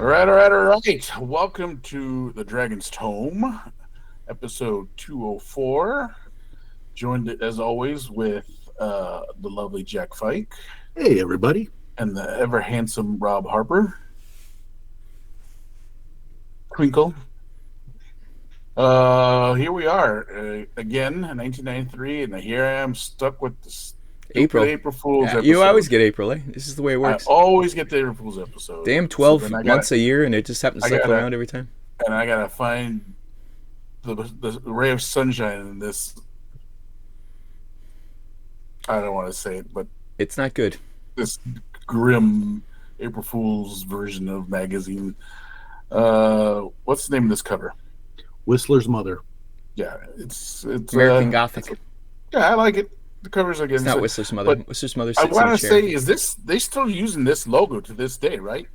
All right. Welcome to the Dragon's Tome, episode 204. Joined as always with the lovely Jack Fike Hey, everybody. and the ever handsome Rob Harper. Twinkle. Here we are again in 1993, and here I am stuck with the stupid April Fool's episode. You always get April, eh? This is the way it I works. always get the April Fool's episode. Damn, 12 months a year, and it just happens to cycle around every time. And I gotta find the ray of sunshine in this. I don't want to say it, but it's not good. This grim April Fool's version of magazine. What's the name of this cover? Whistler's Mother. Yeah, it's American Gothic. Yeah, I like it. The covers again. It's not Whistler's Mother. Whistler's Mother sits I want in a to chair. say, is this they still using this logo to this day, right?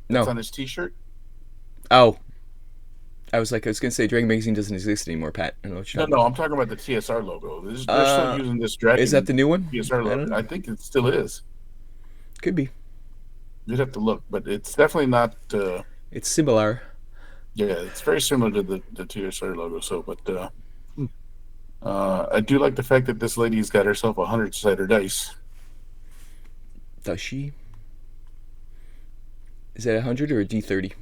No. It's on his T-shirt. Oh, I was going to say Dragon Magazine doesn't exist anymore, Pat. I don't know what you're No, I'm talking about the TSR logo. They're still using this Dragon. Is that the new one? TSR logo. I think it still is. Could be. You'd have to look, but it's definitely not. It's similar. Yeah, it's very similar to the TSR logo. So, but I do like the fact that this lady's got herself a 100-sided dice. Does she? Is that 100 or a D30?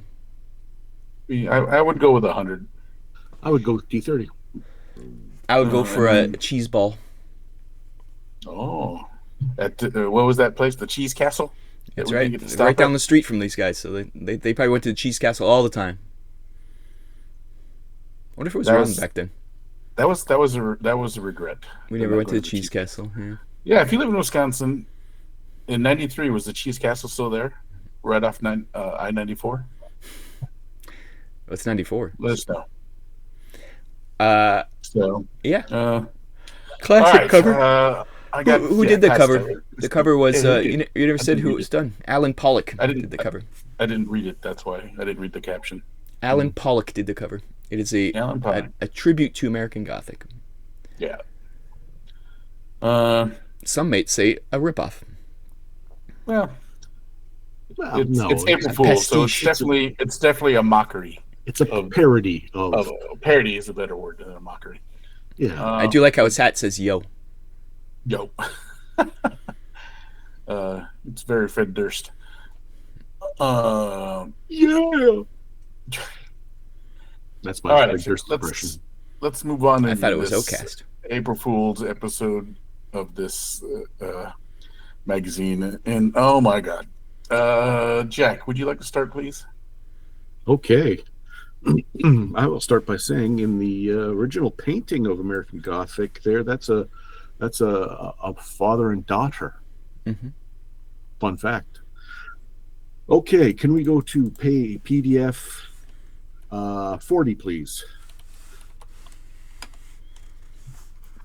I would go with 100. I would go with D30. I would go for a cheese ball. Oh, at what was that place? The Cheese Castle. That's right. Right down the street from these guys. So they probably went to the Cheese Castle all the time. I wonder if it was around back then. That was a regret. We never went to the Cheese Castle. Yeah, if you live in Wisconsin, in '93, was the Cheese Castle still there? Right off I-94. What's 94? Let us know. Yeah. Classic cover. Who did the cover? The cover was you never said who it was done. Alan Pollock did the cover. I didn't read it. That's why I didn't read the caption. Alan Pollock did the cover. It is a tribute to American Gothic. Yeah. Some might say a ripoff. Well, no, it's April Fool's, so it's definitely a mockery. It's a parody of parody is a better word than a mockery. Yeah, I do like how his hat says "Yo." Yo. It's very Fred Durst. Yeah. That's my Fred Durst impression. Let's move on. I thought it was Ocast. April Fool's episode of this magazine, and oh my God, Jack, would you like to start, please? Okay. I will start by saying, in the original painting of American Gothic, that's a father and daughter. Mm-hmm. Fun fact. Okay, can we go to PDF 40, please?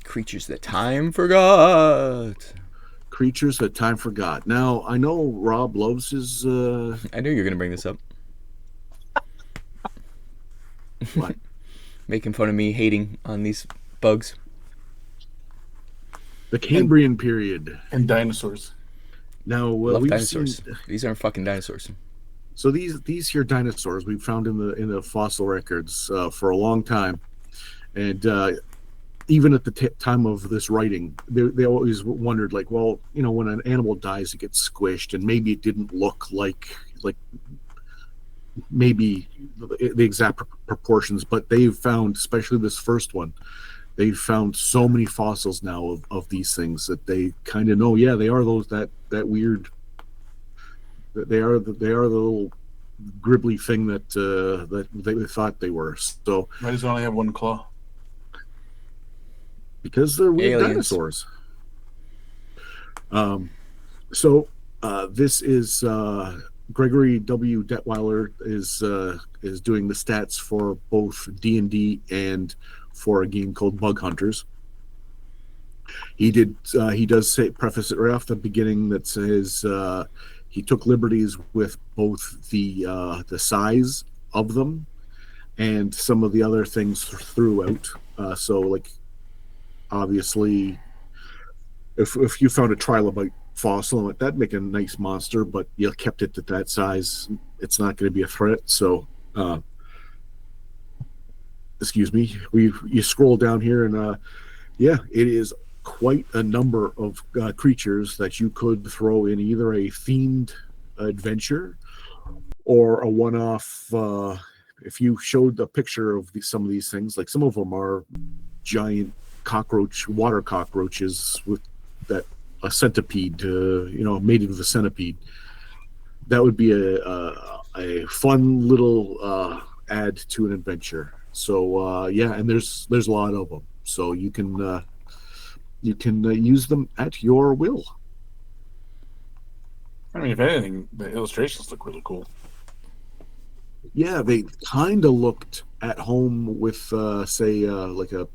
Creatures that time forgot. Creatures that time forgot. Now, I know Rob loves his... I knew you were going to bring this up. What? Making fun of me hating on these bugs. The Cambrian period. And dinosaurs. Now, love dinosaurs. These aren't fucking dinosaurs. So these here dinosaurs we've found in the fossil records for a long time, and even at the time of this writing, they always wondered, like, well, when an animal dies, it gets squished, and maybe it didn't look like maybe the exact proportions, but they've found, especially this first one, they've found so many fossils now of these things that they kind of know, yeah, they are that weird. They are the little gribbly thing that they thought they were. So why does it only have one claw? Because they're weird dinosaurs. So this is Gregory W. Detweiler is doing the stats for both D&D and for a game called Bug Hunters. He does preface it right off the beginning that says he took liberties with both the size of them and some of the other things throughout. So, like, obviously, if you found a trilobite fossil, that'd make a nice monster, but you kept it at that size, it's not going to be a threat. So, excuse me. You scroll down here, and yeah, it is quite a number of creatures that you could throw in either a themed adventure or a one-off. If you showed a picture of some of these things, like some of them are giant water cockroaches with a centipede, mated with a centipede. That would be a fun little add to an adventure. So yeah, and there's a lot of them, so you can use them at your will. I mean, if anything, the illustrations look really cool. Yeah, they kind of looked at home with, say, like a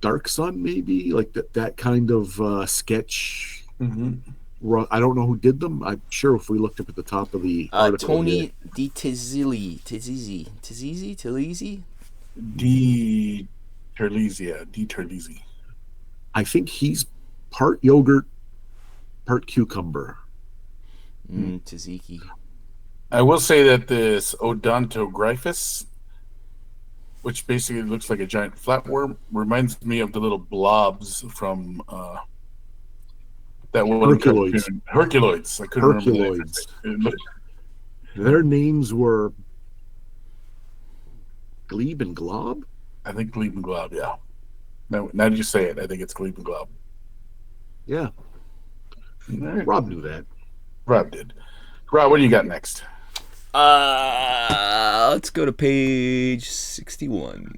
Dark Sun, maybe, like that kind of sketch. Mm-hmm. I don't know who did them. I'm sure if we looked up at the top of the article. Tony Di Tizizi. Di Terlizzi. I think he's part yogurt, part cucumber. Tzatziki. I will say that this Odontogryphus, which basically looks like a giant flatworm, reminds me of the little blobs from that one Herculoids. Herculoids. I couldn't remember that. Their names were Glebe and Glob? I think Glebe and Glob, yeah. Now that you say it, I think it's Glebe and Glob. Yeah. Rob knew that. Rob did. Rob, what do you got next? Let's go to page 61.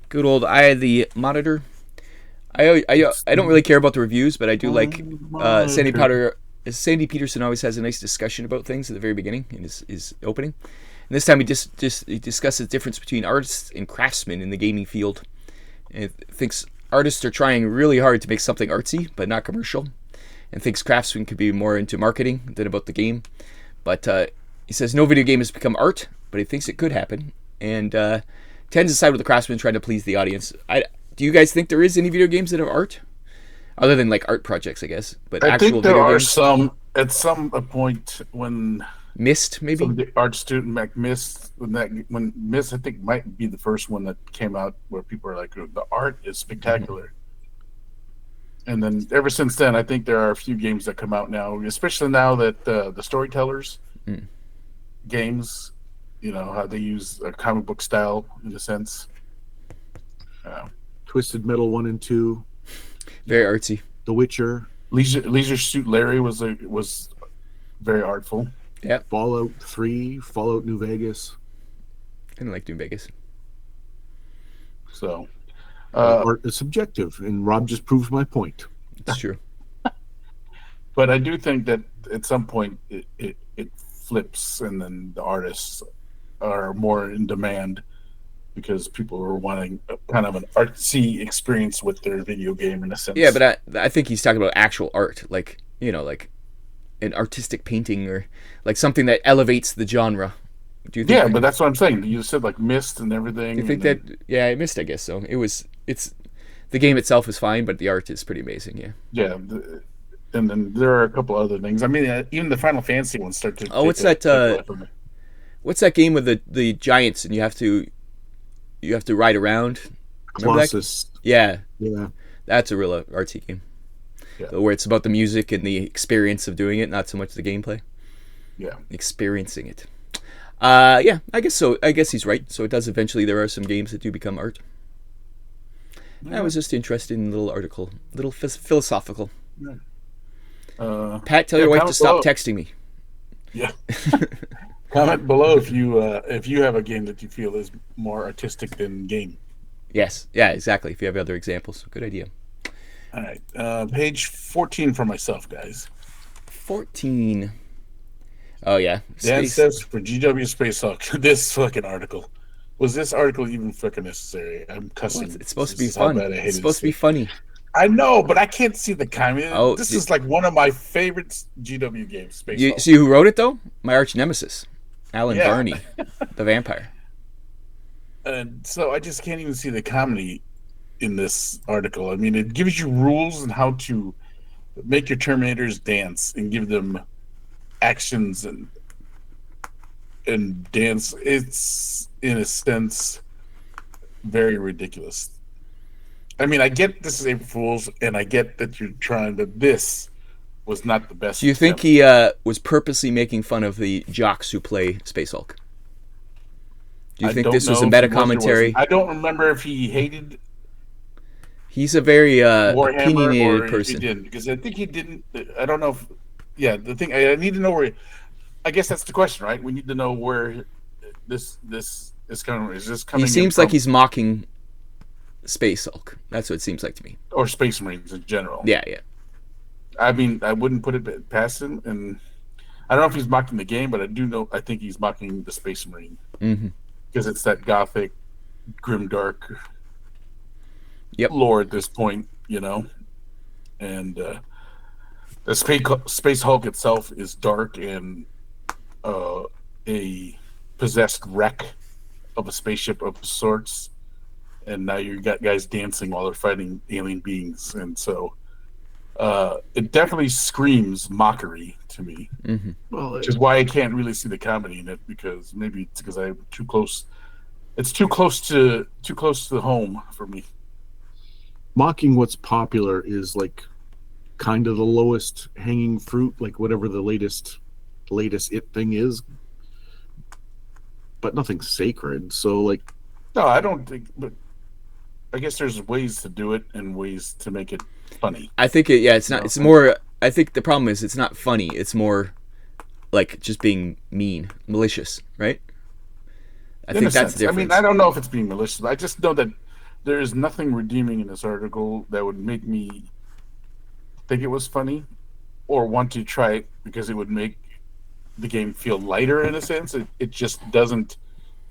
Good old Eye of the Monitor. I don't really care about the reviews, but I do like Sandy Peterson always has a nice discussion about things at the very beginning in his opening. And this time he discusses the difference between artists and craftsmen in the gaming field. And thinks artists are trying really hard to make something artsy, but not commercial. And thinks craftsmen could be more into marketing than about the game. But he says no video game has become art, but he thinks it could happen. And tends to side with the craftsmen trying to please the audience. Do you guys think there is any video games that are art? Other than like art projects, I guess. But I think there are games? some at some point when Myst, maybe the art student Myst when Myst I think might be the first one that came out where people are like the art is spectacular. And then ever since then, I think there are a few games that come out now, especially now that the storytellers games, how they use a comic book style in a sense. Twisted Metal 1 and 2. Very artsy. The Witcher. Leisure Suit Larry was very artful. Yeah. Fallout 3, Fallout New Vegas. I didn't like New Vegas. So art is subjective, and Rob just proved my point. It's true. But I do think that at some point it flips, and then the artists are more in demand because people are wanting kind of an artsy experience with their video game in a sense. Yeah, but I think he's talking about actual art, like like an artistic painting or like something that elevates the genre. Do you think? Yeah, but that's what I'm saying. You said like Myst and everything. You think that? Yeah, I missed. I guess so. It's the game itself is fine, but the art is pretty amazing. Yeah. Yeah, and then there are a couple other things. I mean, even the Final Fantasy ones start to. Oh, what's that? What's that game with the giants and you have to ride around? Colossus. Yeah. Yeah. That's a real artsy game. Yeah. Where it's about the music and the experience of doing it, not so much the gameplay. Yeah. Experiencing it. Yeah, I guess so. I guess he's right. So it does eventually. There are some games that do become art. I was just interested in a little article, a little philosophical. Yeah. Pat, tell your wife to stop texting me. Yeah. Comment below if you have a game that you feel is more artistic than game. Yes. Yeah. Exactly. If you have other examples, good idea. All right. Page 14 for myself, guys. 14. Oh yeah. Dan says for GW Space Hulk, this fucking article. Was this article even fucking necessary? I'm cussing. Well, it's supposed to be fun. It's supposed to be funny. I know, but I can't see the comment. Oh, this is like one of my favorite GW games. Space Hulk. See who wrote it though? My arch nemesis, Alan Barney, the vampire. And so I just can't even see the comedy in this article. I mean, it gives you rules on how to make your Terminators dance and give them actions and dance, it's in a sense very ridiculous. I mean, I get this is April Fool's, and I get that you're trying, but this was not the best Do you think attempt. he was purposely making fun of the jocks who play Space Hulk? Do you I think don't this was know a if he meta was or wasn't. commentary? I don't remember if he hated He's a very Warhammer opinionated or if he person. didn't, because I think he didn't. I don't know if. Yeah, the thing I need to know where. I guess that's the question, right? We need to know where this is coming. Is this coming He in seems from, like he's mocking Space Hulk. That's what it seems like to me. or Space Marines in general? Yeah, yeah. I mean, I wouldn't put it past him, and I don't know if he's mocking the game, but I do know. I think he's mocking the Space Marine Mm-hmm. because it's that gothic, grim, dark Yep. lore at this point, you know. And the Space Hulk itself is dark and a possessed wreck of a spaceship of sorts. And now you got guys dancing while they're fighting alien beings, and so it definitely screams mockery to me. Mm-hmm. Well, Which is why I can't really see the comedy in it, because maybe it's because I'm too close. It's too close to the home for me. mocking what's popular is like kind of the lowest hanging fruit, like whatever the latest it thing is, but nothing's sacred. So like, No, I don't think, but I guess there's ways to do it and ways to make it funny. I think it. Yeah, it's not. No. It's more. I think the problem is it's not funny. It's more like just being mean, malicious, right? I In think a that's sense. the I difference. mean, I don't know if it's being malicious. I just know that there is nothing redeeming in this article that would make me think it was funny or want to try it, because it would make the game feel lighter in a sense. It just doesn't.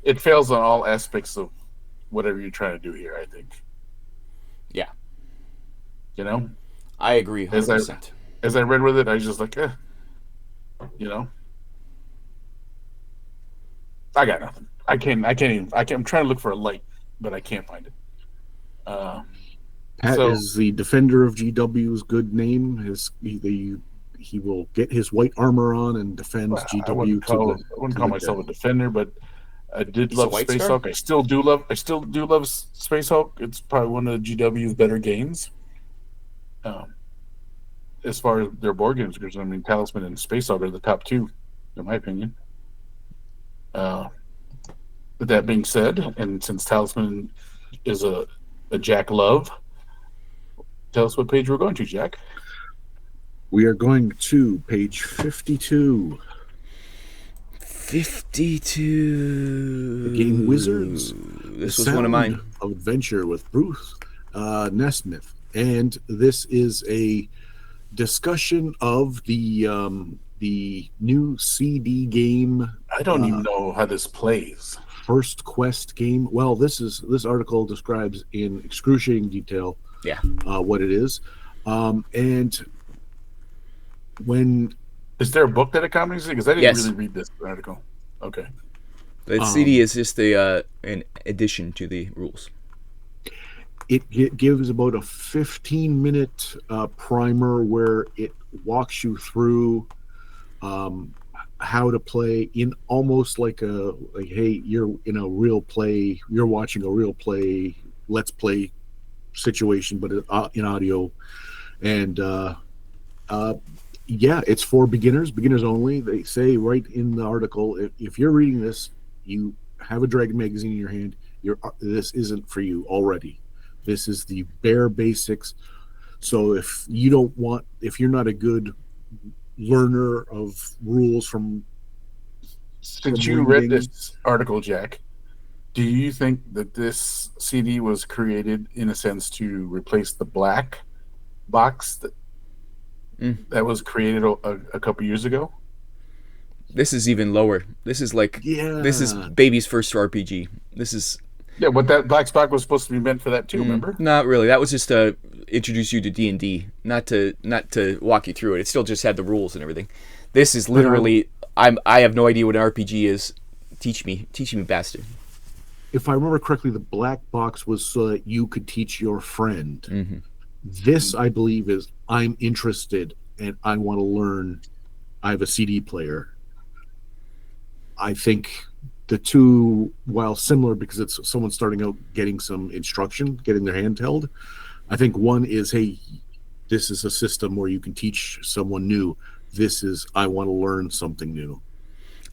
It fails on all aspects of whatever you're trying to do here, I think. Yeah. You know? I agree, As 100%. As I read with it, I was just like, you know? I got nothing. I can't even, I'm trying to look for a light, but I can't find it. Pat So- is the defender of GW's good name. He will get his white armor on and defends I GW wouldn't to call, the. I wouldn't to call the myself a death. defender, but I did He's a love White Space Star? Hulk. I still do love Space Hulk. It's probably one of GW's better games. As far as their board games goes, I mean, Talisman and Space Hulk are the top two, in my opinion. With that being said, and since Talisman is a Jack love, tell us what page we're going to, Jack. We are going to page 52. 52. The game Wizards. This The was one of mine. Sound of Adventure with Bruce Nesmith, and this is a discussion of the new CD game, I don't even know how this plays. First Quest game. Well, this article describes in excruciating detail Yeah. what it is, and when Is there a book that accompanies it? Because I didn't Yes. really read this article. Okay. The CD is just an addition to the rules. it gives about a 15-minute primer where it walks you through how to play in almost like hey, you're in a real play, you're watching a real play, let's play situation, but in audio. And yeah, it's for beginners only. They say right in the article, if you're reading this, you have a Dragon magazine in your hand, this isn't for you already. This is the bare basics. So if you're not a good learner of rules from Since you read reading. this article, Jack, do you think that this CD was created in a sense to replace the black box that was created a couple years ago? This is even lower. This is like this is baby's first RPG. This is Yeah, but that black box was supposed to be meant for that too. Remember? not really. That was just to introduce you to D&D, not to walk you through it. It still just had the rules and everything. This is literally I have no idea what an RPG is. Teach me, bastard. If I remember correctly, the black box was so that you could teach your friend. Mm-hmm. This, I believe, is I'm interested and I want to learn I have a CD player. I think the two, while similar because it's someone starting out getting some instruction, getting their hand held, I think one is, hey, this is a system where you can teach someone new. This is, I want to learn something new.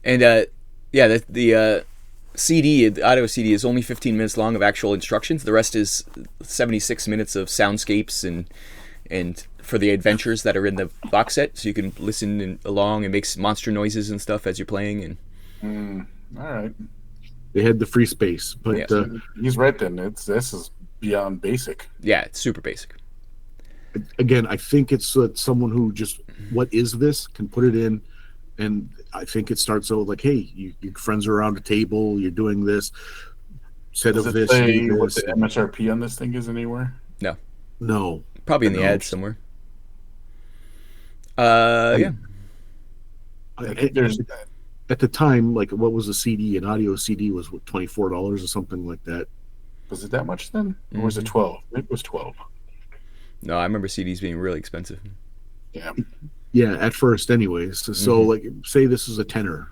And the CD, the audio CD, is only 15 minutes long of actual instructions. The rest is 76 minutes of soundscapes and for the adventures that are in the box set, so you can listen along and make monster noises and stuff as you're playing. And all right, they had the free space, but yeah. He's right. Then this is beyond basic. Yeah, it's super basic. Again, I think it's someone who just, what is this, can put it in. And I think it starts out like, hey, your friends are around a table, you're doing this, said Does of it this, say do what this. the MSRP on this thing is anywhere? No. Probably in the ads somewhere. Yeah. I think there's At the time, like, what was a CD? An audio CD was what, $24 or something like that. Was it that much then? Or was it 12? It was 12. No, I remember CDs being really expensive. Yeah. Yeah, at first, anyways. So, like, say this is a tenner.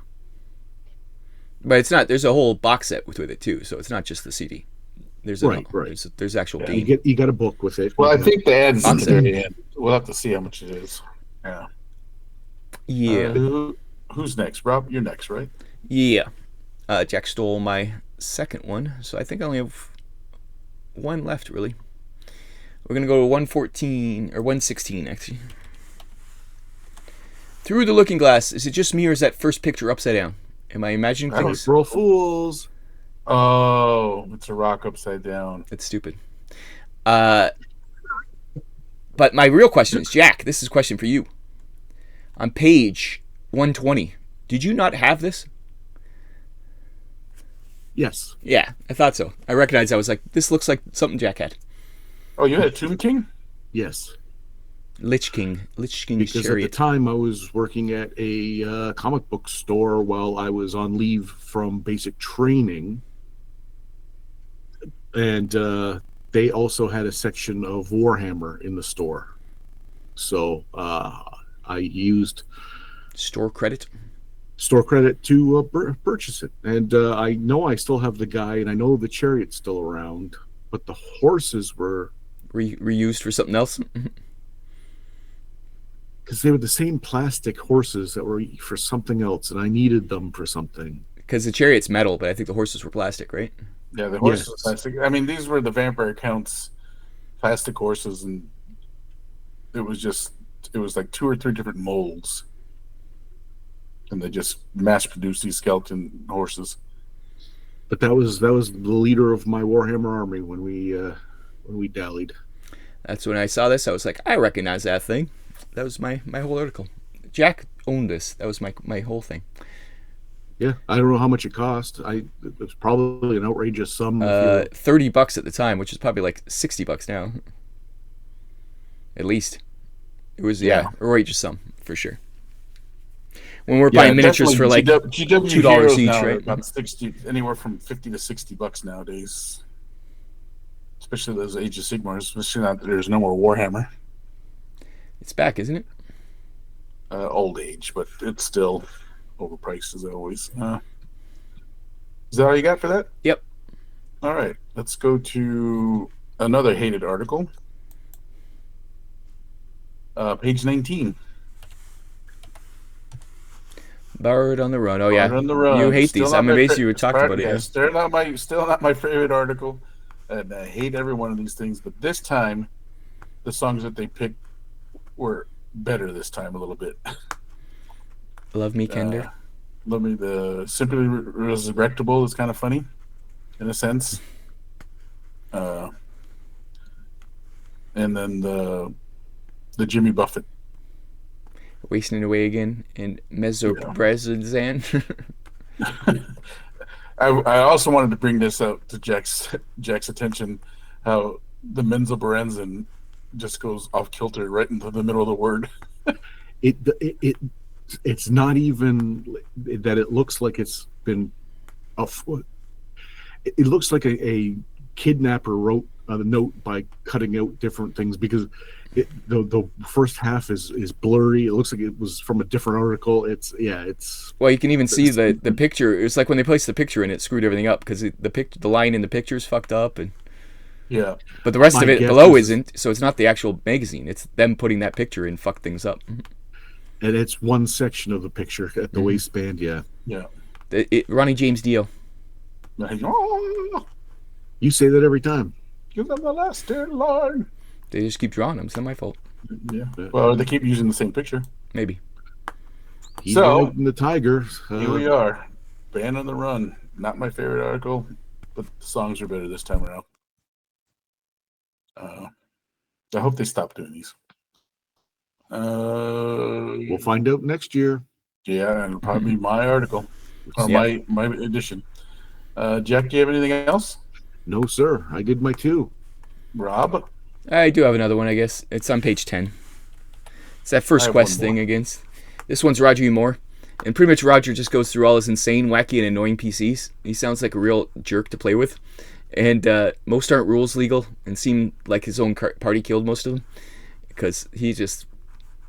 But it's not. There's a whole box set with it too, so it's not just the CD. There's Right. There's actual game. You get a book with it. Well, I think the ads at Box the very end. We'll have to see how much it is. Yeah. Yeah. Who's next? Rob, you're next, right? Yeah. Jack stole my second one, so I think I only have one left, really. We're going to go to 114, or 116, actually. Through the Looking Glass, is it just me, or is that first picture upside down? Am I imagining things? April Fools. Oh, it's a rock upside down. It's stupid. But my real question is, Jack, this is a question for you. On page 120, did you not have this? Yes. Yeah, I thought so. I recognized. I was like, this looks like something Jack had. Oh, you had Tomb King? Yes. Lich King's Because Chariot. at the time I was working at a comic book store while I was on leave from basic training, and they also had a section of Warhammer in the store. So I used Store credit. store credit to purchase it, and I know I still have the guy, and I know the chariot's still around, but the horses were Reused for something else. because they were the same plastic horses that were for something else, and I needed them for something. Because the chariot's metal, but I think the horses were plastic, right? Yeah, the horses Yes. were plastic. I mean, these were the Vampire Counts plastic horses, and it was like 2 or 3 different molds. And they just mass produced these skeleton horses. But that was the leader of my Warhammer army when we dallied. That's when I saw this. I was like, I recognize that thing. That was my whole article. Jack owned this. That was my whole thing. Yeah, I don't know how much it cost. It was probably an outrageous sum. $30 at the time, which is probably like $60 now. At least. It was, outrageous sum, for sure. When we're buying miniatures for like $2 each, now are right? about 60, anywhere from $50 to $60 nowadays. Especially those Age of Sigmars, especially now that there's no more Warhammer. It's back, isn't it? Old age, but it's still overpriced as always. Is that all you got for that? Yep. All right, let's go to another hated article. Page 19. Bard on the Run. Oh, yeah. Bard on the Run. You hate Still these. not I'm my amazed fa- you were talking about it. Yeah. Still not my favorite article. And I hate every one of these things. But this time, the songs that they picked were better this time a little bit. Love Me Kender. The Simply Resurrectable is kind of funny, in a sense. And then the Jimmy Buffett. Wasting Away Again and Mesoprezan. I also wanted to bring this out to Jack's attention, how the Menzo Berenzin just goes off kilter right into the middle of the word. It's not even that it looks like it's been it looks like a kidnapper wrote the note by cutting out different things because the first half is blurry. It looks like it was from a different article. It's Well, you can even see the picture. It's like when they placed the picture in, it screwed everything up because the line in the picture is fucked up, and Yeah. but the rest My of it guess below is- isn't. So it's not the actual magazine. It's them putting that picture in, fucked things up. and it's one section of the picture at the waistband. Yeah, Yeah. Ronnie James Dio. Oh, you say that every time. you're the last in line. They just keep drawing them. It's not my fault. Yeah. Well, they keep using the same picture. Maybe. He's So- riding the tiger. Here we are. Band on the Run. Not my favorite article, but the songs are better this time around. I hope they stop doing these. We'll find out next year. Yeah, and probably my article or Yeah. my edition. Jack, do you have anything else? No, sir. I did my two. Rob? I do have another one, I guess. It's on page 10. It's that I first have quest one more. thing against. This one's Roger E. Moore. And pretty much Roger just goes through all his insane, wacky, and annoying PCs. He sounds like a real jerk to play with. And most aren't rules legal and seem like his own party killed most of them. Because he just,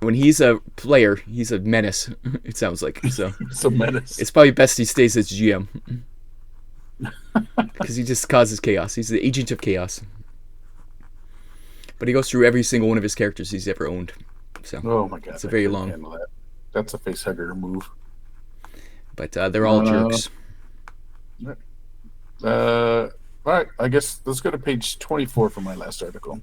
when he's a player, he's a menace, it sounds like. So It's a menace. it's probably best he stays as GM. Because he just causes chaos. He's the agent of chaos. But he goes through every single one of his characters he's ever owned. So, Oh my god. It's a very I couldn't long- handle that. That's a face hugger move. but they're all jerks. All right, I guess let's go to page 24 for my last article.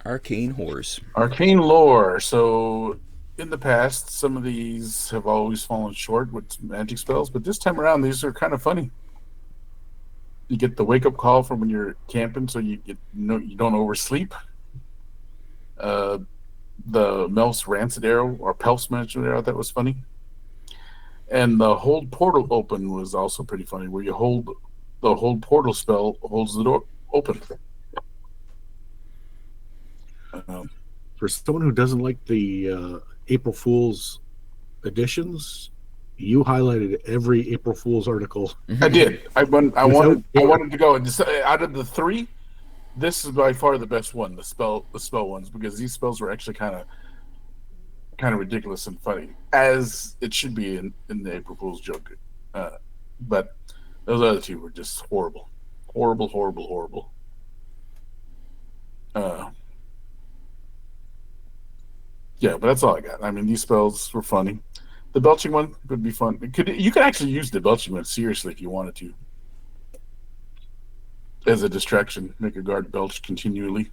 Arcane horrors. Arcane lore. So, in the past, some of these have always fallen short with magic spells, but this time around, these are kind of funny. You get the wake up call from when you're camping, so you don't oversleep. The Melf's rancid arrow or Pelf's rancid arrow, that was funny. And the hold portal open was also pretty funny, where you hold the hold portal spell holds the door open. For someone who doesn't like the April Fool's editions, you highlighted every April Fool's article. I did. I wanted to go and just, out of the three, this is by far the best one. The spell ones, because these spells were actually kind of ridiculous and funny, as it should be in the April Fool's joke. But those other two were just horrible. Yeah, but that's all I got. I mean, these spells were funny. The belching one would be fun. You could actually use the belching one seriously if you wanted to, as a distraction. Make a guard belch continually.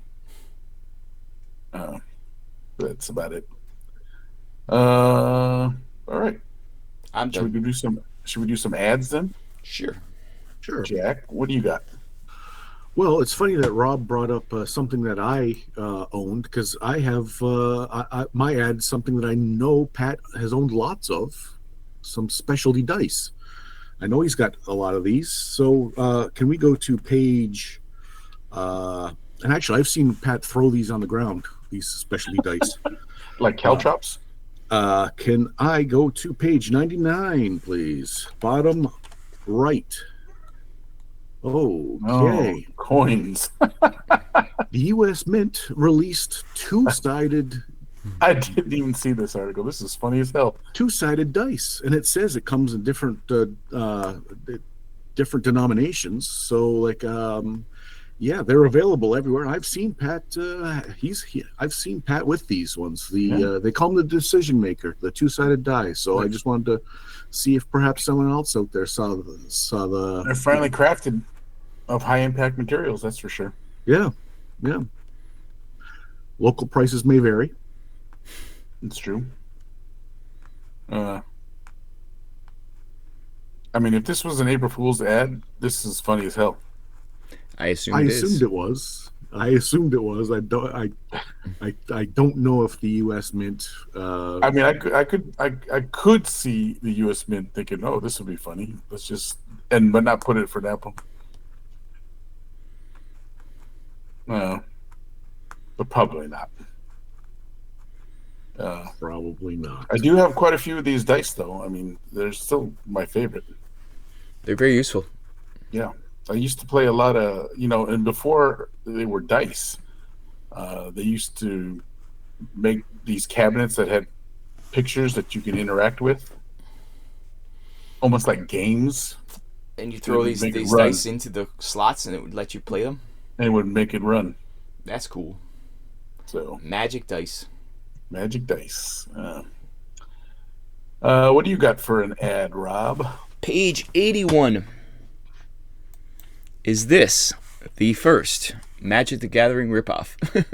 That's about it. All right. I'm Should done. we do some ads then? Sure. Sure. Jack, what do you got? Well, it's funny that Rob brought up something that I owned because I have my ad, something that I know Pat has owned lots of, some specialty dice. I know he's got a lot of these. So can we go to page? And actually, I've seen Pat throw these on the ground. These specialty dice. Like caltrops? Can I go to page 99, please? Bottom right. Okay. Oh, coins. The U.S. Mint released two-sided I didn't even see this article. This is funny as hell. dice, and it says it comes in different denominations. So, like, yeah, they're available everywhere. I've seen Pat. I've seen Pat with these ones. They call him the decision maker, the two-sided die. So I just wanted to see if perhaps someone else out there saw the. They're finally crafted of high impact materials, that's for sure. Yeah. Local prices may vary. It's true. I mean, if this was an April Fool's ad, this is funny as hell. I assume I it assumed is. it was. I don't know if the U.S. Mint. I mean, I could see the U.S. Mint thinking, "Oh, this would be funny. Let's just," but not put it for example. No, but probably not. Probably not. I do have quite a few of these dice, though. I mean, they're still my favorite. They're very useful. Yeah. I used to play a lot of, and before they were dice, they used to make these cabinets that had pictures that you can interact with, almost like games. And you It throw would make it these run, dice into the slots, and it would let you play them. and it would make it run. That's cool. So Magic dice. magic dice. What do you got for an ad, Rob? Page 81. Is this the first Magic the Gathering ripoff?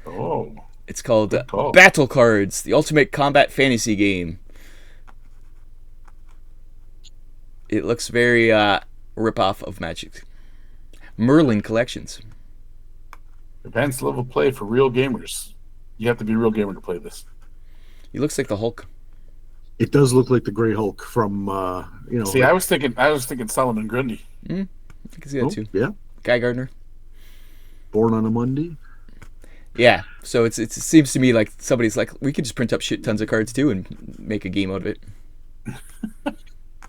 Oh, It's called good call. Battle Cards, the ultimate combat fantasy game. It looks very ripoff of Magic. Merlin Collections. Advanced level play for real gamers. You have to be a real gamer to play this. He looks like the Hulk. It does look like the Grey Hulk from See, I was thinking Solomon Grundy. I can see that too. Yeah, Guy Gardner. Born on a Monday. Yeah, so it seems to me like somebody's like, we could just print up shit tons of cards too and make a game out of it.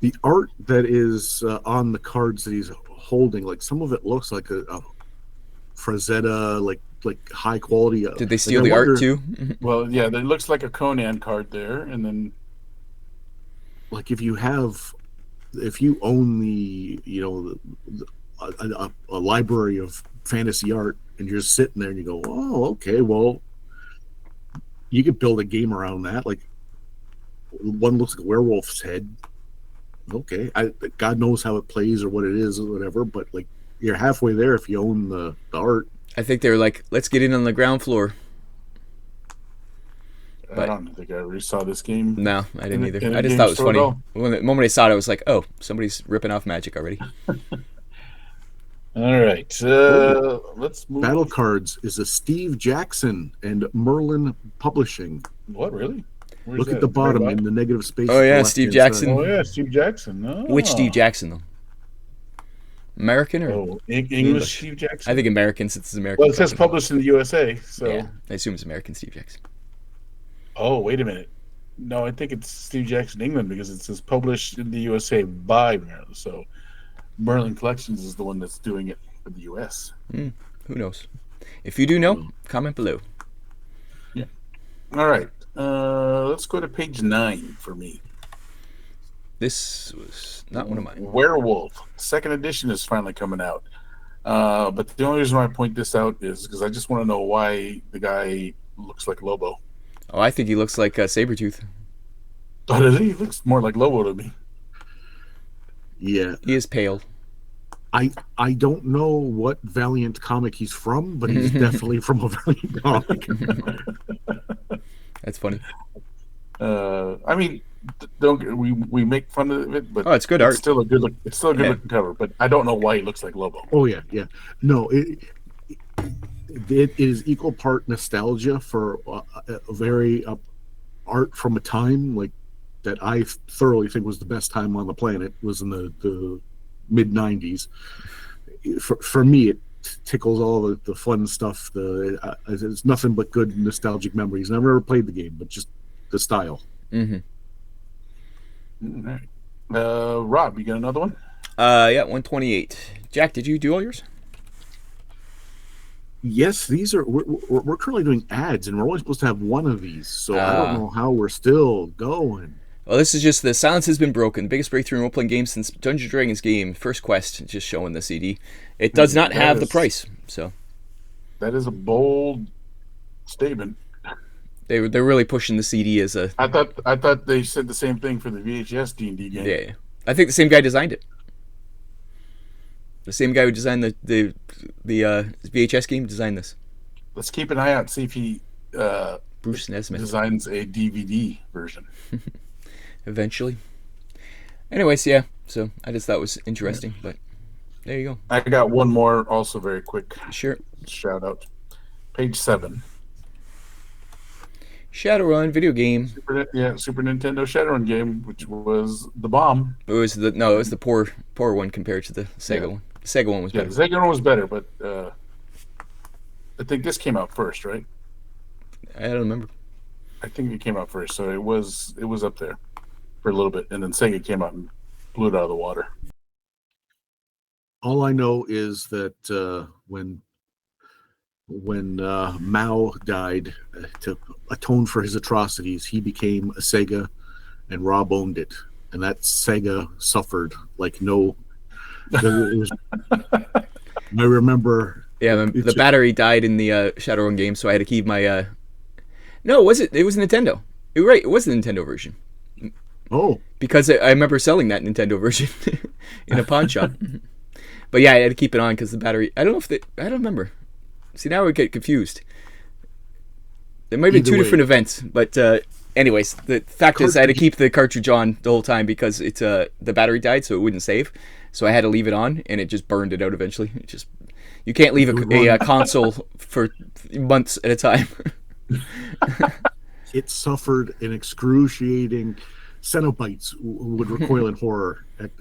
The art that is on the cards that he's holding, like some of it looks like a Frazetta, like high quality. Did they steal the art too? Well, yeah, there looks like a Conan card there, and then Like if you own a library of fantasy art, and you're just sitting there and you go, oh, okay, well, you could build a game around that. Like one looks like a werewolf's head. Okay, God knows how it plays or what it is or whatever, but like you're halfway there if you own the art. I think they were like, let's get in on the ground floor. I don't think I ever saw this game. No, I didn't either. in a I just game thought it was store at funny. all. The moment I saw it, I was like, oh, somebody's ripping off Magic already. All right, let's move. Battle Cards is a Steve Jackson and Merlin Publishing. What, really? Where's Look that? at the bottom Very in the negative space. Oh, at the yeah, left-hand Steve side. Jackson. Oh yeah, Steve Jackson. Oh. Which Steve Jackson, though? American or? Oh, English Steve Jackson. I think American, since it's American. Well, it says company. published in the USA. So. Yeah, I assume it's American Steve Jackson. Oh, wait a minute. No, I think it's Steve Jackson England because it says published in the USA by Merlin. So Merlin Collections is the one that's doing it for the US. Who knows? If you do know, comment below. All right. Let's go to page 9 for me. This was not one of mine. Werewolf. Second edition is finally coming out. But the only reason why I point this out is because I just want to know why the guy looks like Lobo. Oh, I think he looks like Sabretooth. Oh, does he? He looks more like Lobo to me. Yeah, He is pale. I don't know what Valiant comic he's from, but he's definitely from a Valiant comic. That's funny. I mean, we make fun of it, but Oh, it's good art. It's still a good look. It's still a good looking cover, but I don't know why he looks like Lobo. Oh yeah. No, it is equal part nostalgia for a very art from a time like that I thoroughly think was the best time on the planet, was in the mid 90s. For me, it tickles all the fun stuff. It's nothing but good nostalgic memories. I've never played the game, but just the style. Mm-hmm. All right. Rob, you got another one? Yeah, 128. Jack, did you do all yours? Yes, we're currently doing ads, and we're only supposed to have one of these. So I don't know how we're still going. Well, this is just the silence has been broken. Biggest breakthrough in role-playing games since Dungeons & Dragons game. First Quest, just showing the CD. It does not have the price, so That is a bold statement. they're really pushing the CD as a. I thought they said the same thing for the VHS D&D game. Yeah, I think the same guy designed it. The same guy who designed the VHS game designed this. Let's keep an eye out, see if he Bruce Nesmith. designs a DVD version. Eventually. Anyways, yeah. So I just thought it was interesting, but there you I got one more, also very quick go. Sure. shout out. Page 7. Shadowrun video game. Super Nintendo Shadowrun game, which was the bomb. It was the poor one compared to the Sega one. The Sega one was Yeah, better. the Sega one was better, but I think this came out first, right? I don't remember. I think it came out first, so it was up there for a little bit, and then Sega came out and blew it out of the water. All I know is that when Mao died to atone for his atrocities, he became a Sega, and Rob owned it, and that Sega suffered like no. It was. I remember. Yeah, the battery died in the Shadowrun game, so I had to keep my. No, was it? It was Nintendo. Right, it was the Nintendo version. Oh, because I remember selling that Nintendo version in a pawn shop. But yeah, I had to keep it on because the battery. I don't know if I don't remember. See, now we get confused. There might be two different events, but anyways, the fact is I had to keep the cartridge on the whole time because it's the battery died, so it wouldn't save. So I had to leave it on, and it just burned it out eventually. It just you can't leave a console for months at a time. It suffered an excruciating. Cenobites would recoil in horror at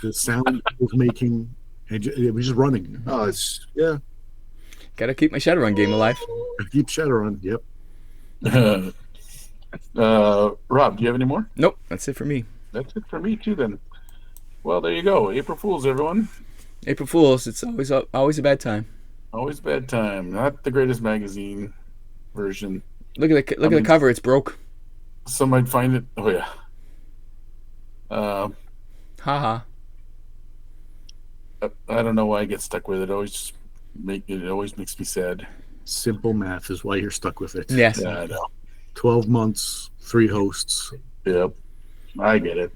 the sound it was making, and it was just running. Oh, it's Gotta keep my Shadowrun game alive. Keep Shadowrun. Yep. Rob, do you have any more? Nope, that's it for me. That's it for me too. Then, well, there you go. April Fools, everyone. April Fools. It's always a bad time. Always a bad time. Not the greatest magazine version. Look at the cover. It's broke. Some might find it. Oh yeah. Haha. I don't know why I get stuck with it. It always makes me sad. Simple math is why you're stuck with it. Yes. Yeah, I know. 12 months, 3 hosts. Yep. I get it.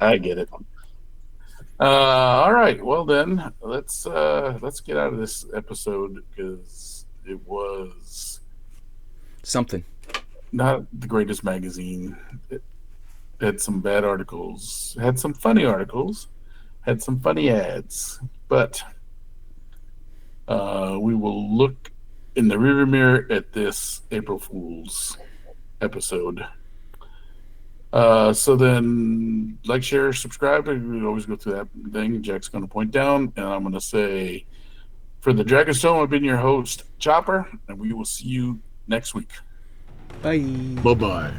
All right. Well then, let's get out of this episode because it was something. Not the greatest magazine. It had some bad articles, had some funny articles, had some funny ads, but we will look in the rearview mirror at this April Fool's episode. So then, like, share, subscribe. We always go through that thing. Jack's going to point down, and I'm going to say, for the Dragon's Tome, I've been your host, Chopper, and we will see you next week. Bye. Bye-bye.